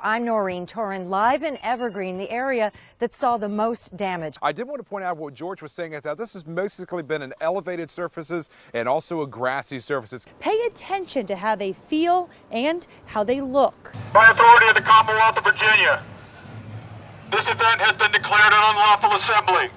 I'm Noreen Torrin, live in Evergreen, the area that saw the most damage. I did want to point out what George was saying is that this has basically been an elevated surfaces and also a grassy surfaces. Pay attention to how they feel and how they look. By authority of the Commonwealth of Virginia, this event has been declared an unlawful assembly.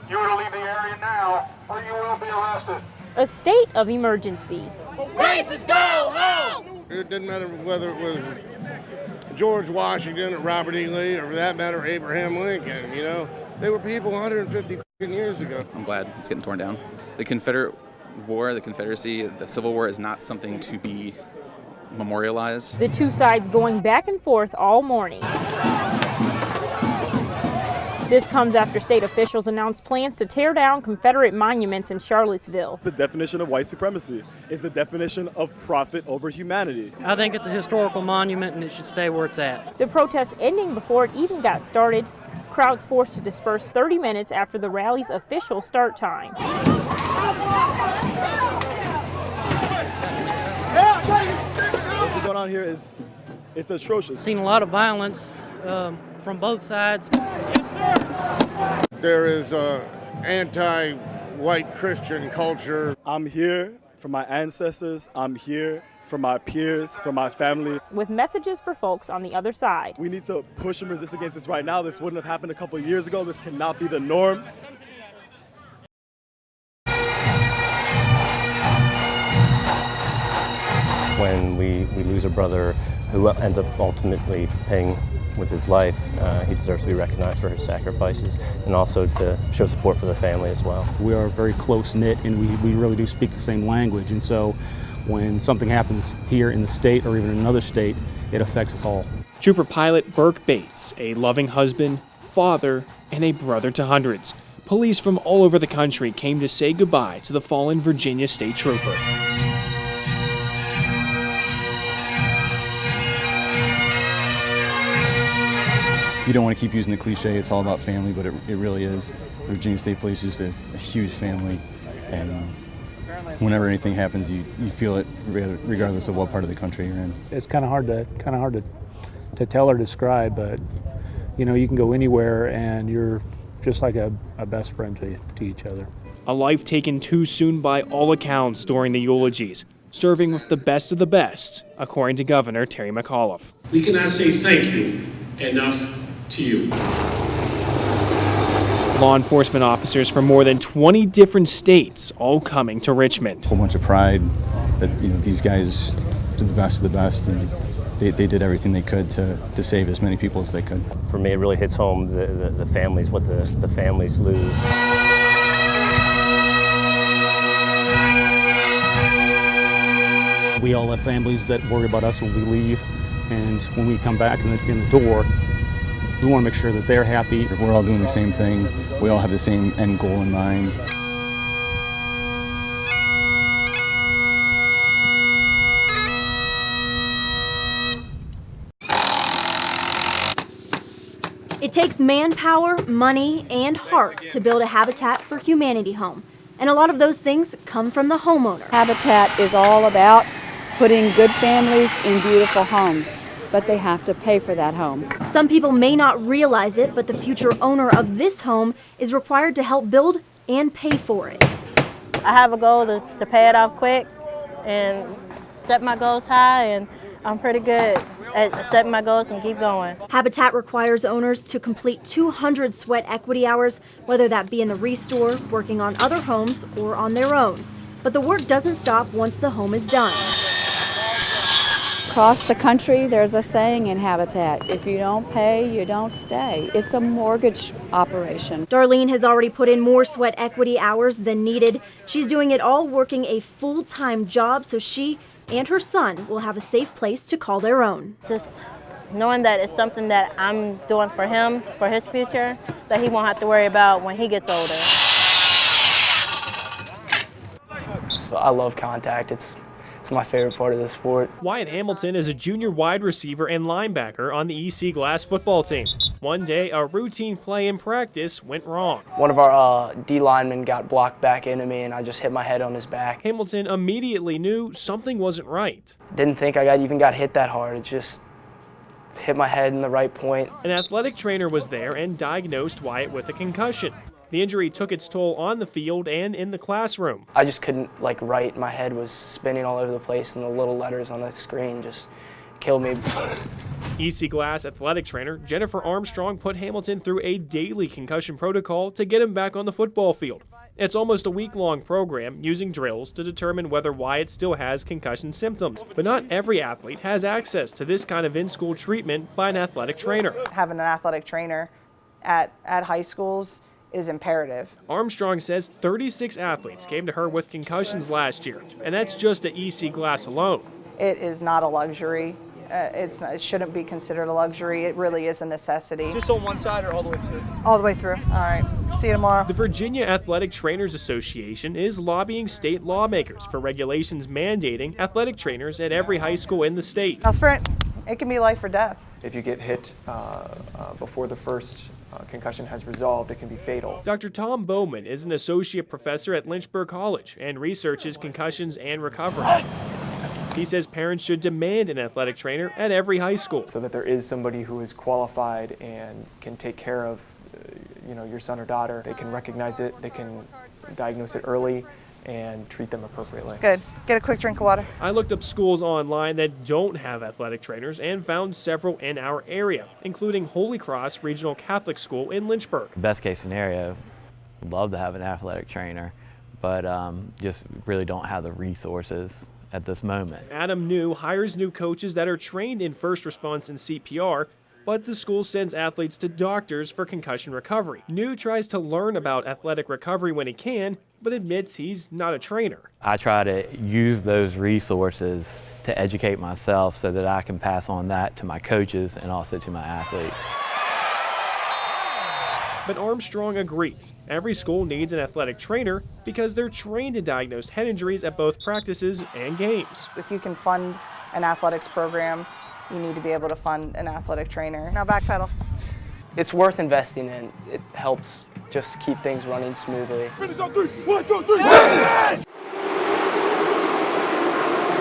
You are to leave the area now, or you will be arrested. A state of emergency. Racists go home! It didn't matter whether it was George Washington or Robert E. Lee, or for that matter, Abraham Lincoln. You know, they were people 150 years ago. I'm glad it's getting torn down. The Confederate War, the Confederacy, the Civil War is not something to be memorialized. The two sides going back and forth all morning. This comes after state officials announced plans to tear down Confederate monuments in Charlottesville. It's the definition of white supremacy. It's the definition of profit over humanity. I think it's a historical monument and it should stay where it's at. The protests ending before it even got started. Crowds forced to disperse 30 minutes after the rally's official start time. What's going on here is it's atrocious. Seen a lot of violence from both sides. There is anti-white Christian culture. I'm here for my ancestors. I'm here for my peers, for my family. With messages for folks on the other side. We need to push and resist against this right now. This wouldn't have happened a couple of years ago. This cannot be the norm. When we lose a brother who ends up ultimately paying with his life, he deserves to be recognized for his sacrifices and also to show support for the family as well. We are very close-knit and we really do speak the same language, and so when something happens here in the state or even in another state, it affects us all. Trooper Pilot Burke Bates, a loving husband, father, and a brother to hundreds. Police from all over the country came to say goodbye to the fallen Virginia State Trooper. You don't want to keep using the cliche, it's all about family, but it really is. The Virginia State Police is just a huge family, and whenever anything happens, you feel it regardless of what part of the country you're in. It's kind of hard to tell or describe, but you know, you can go anywhere and you're just like a best friend to each other. A life taken too soon by all accounts during the eulogies, serving with the best of the best, according to Governor Terry McAuliffe. We cannot say thank you enough to you. Law enforcement officers from more than 20 different states all coming to Richmond. A whole bunch of pride that these guys did the best of the best, and they did everything they could to save as many people as they could. For me, it really hits home the families, what the families lose. We all have families that worry about us when we leave, and when we come back in the door, we want to make sure that they're happy. We're all doing the same thing. We all have the same end goal in mind. It takes manpower, money, and heart to build a Habitat for Humanity home. And a lot of those things come from the homeowner. Habitat is all about putting good families in beautiful homes, but they have to pay for that home. Some people may not realize it, but the future owner of this home is required to help build and pay for it. I have a goal to pay it off quick and set my goals high, and I'm pretty good at setting my goals and keep going. Habitat requires owners to complete 200 sweat equity hours, whether that be in the restore, working on other homes, or on their own. But the work doesn't stop once the home is done. Across the country, there's a saying in Habitat, if you don't pay, you don't stay. It's a mortgage operation. Darlene has already put in more sweat equity hours than needed. She's doing it all working a full-time job so she and her son will have a safe place to call their own. Just knowing that it's something that I'm doing for him, for his future, that he won't have to worry about when he gets older. I love contact. It's my favorite part of the sport. Wyatt Hamilton is a junior wide receiver and linebacker on the EC Glass football team. One day, a routine play in practice went wrong. One of our D linemen got blocked back into me, and I just hit my head on his back. Hamilton immediately knew something wasn't right. Didn't think I even got hit that hard. It just hit my head in the right point. An athletic trainer was there and diagnosed Wyatt with a concussion. The injury took its toll on the field and in the classroom. I just couldn't write. My head was spinning all over the place, and the little letters on the screen just killed me. EC Glass athletic trainer Jennifer Armstrong put Hamilton through a daily concussion protocol to get him back on the football field. It's almost a week-long program using drills to determine whether Wyatt still has concussion symptoms. But not every athlete has access to this kind of in-school treatment by an athletic trainer. Having an athletic trainer at high schools is imperative. Armstrong says 36 athletes came to her with concussions last year, and that's just at EC Glass alone. It is not a luxury. It shouldn't be considered a luxury. It really is a necessity. Just on one side or all the way through? All the way through. All right. See you tomorrow. The Virginia Athletic Trainers Association is lobbying state lawmakers for regulations mandating athletic trainers at every high school in the state. Now, Sprint, it can be life or death. If you get hit before the first concussion has resolved, it can be fatal. Dr. Tom Bowman is an associate professor at Lynchburg College and researches concussions and recovery. He says parents should demand an athletic trainer at every high school. So that there is somebody who is qualified and can take care of your son or daughter. They can recognize it, they can diagnose it early, and treat them appropriately. Good. Get a quick drink of water. I looked up schools online that don't have athletic trainers and found several in our area, including Holy Cross Regional Catholic School in Lynchburg. Best case scenario, would love to have an athletic trainer, but just really don't have the resources at this moment. Adam New hires new coaches that are trained in first response and CPR, but the school sends athletes to doctors for concussion recovery. New tries to learn about athletic recovery when he can, but admits he's not a trainer. I try to use those resources to educate myself so that I can pass on that to my coaches and also to my athletes. But Armstrong agrees. Every school needs an athletic trainer because they're trained to diagnose head injuries at both practices and games. If you can fund an athletics program, you need to be able to fund an athletic trainer. Now backpedal. It's worth investing in. It helps just keep things running smoothly. Finish on 3. 1, 2, 3.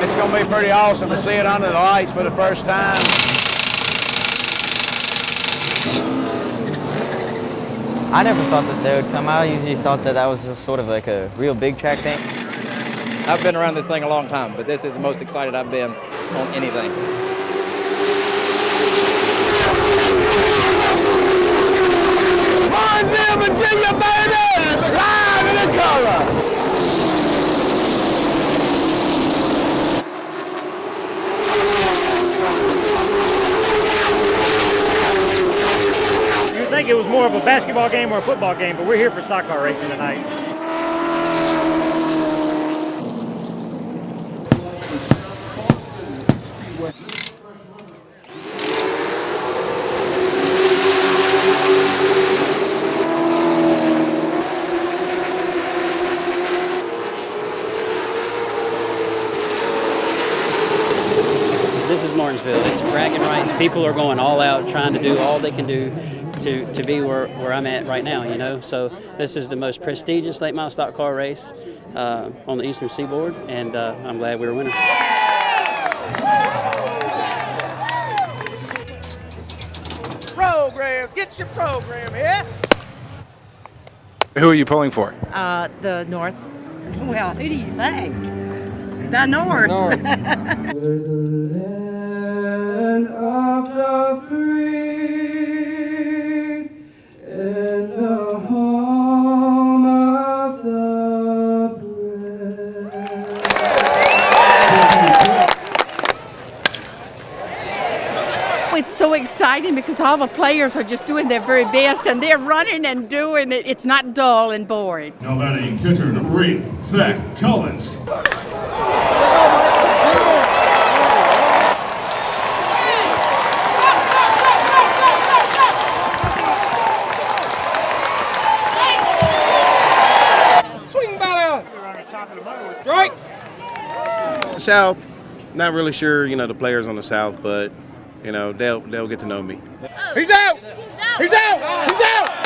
It's going to be pretty awesome to see it under the lights for the first time. I never thought this day would come out. I usually thought that was just sort of like a real big track thing. I've been around this thing a long time, but this is the most excited I've been on anything. Martinsville, Virginia, baby! Live in color! You'd think it was more of a basketball game or a football game, but we're here for stock car racing tonight. This is Martinsville. It's bragging rights. People are going all out, trying to do all they can do to be where I'm at right now, you know. So this is the most prestigious late model stock car race on the Eastern Seaboard, and I'm glad we were winning. Programs, get your program here. Who are you pulling for? The North. Well, who do you think? The North. Land of the free and the home of the brave. It's so exciting because all the players are just doing their very best and they're running and doing it. It's not dull and boring. Now batting catcher number 8, Zach Collins. Strike! South, not really sure, the players on the South, but, they'll get to know me. He's out! He's out! He's out!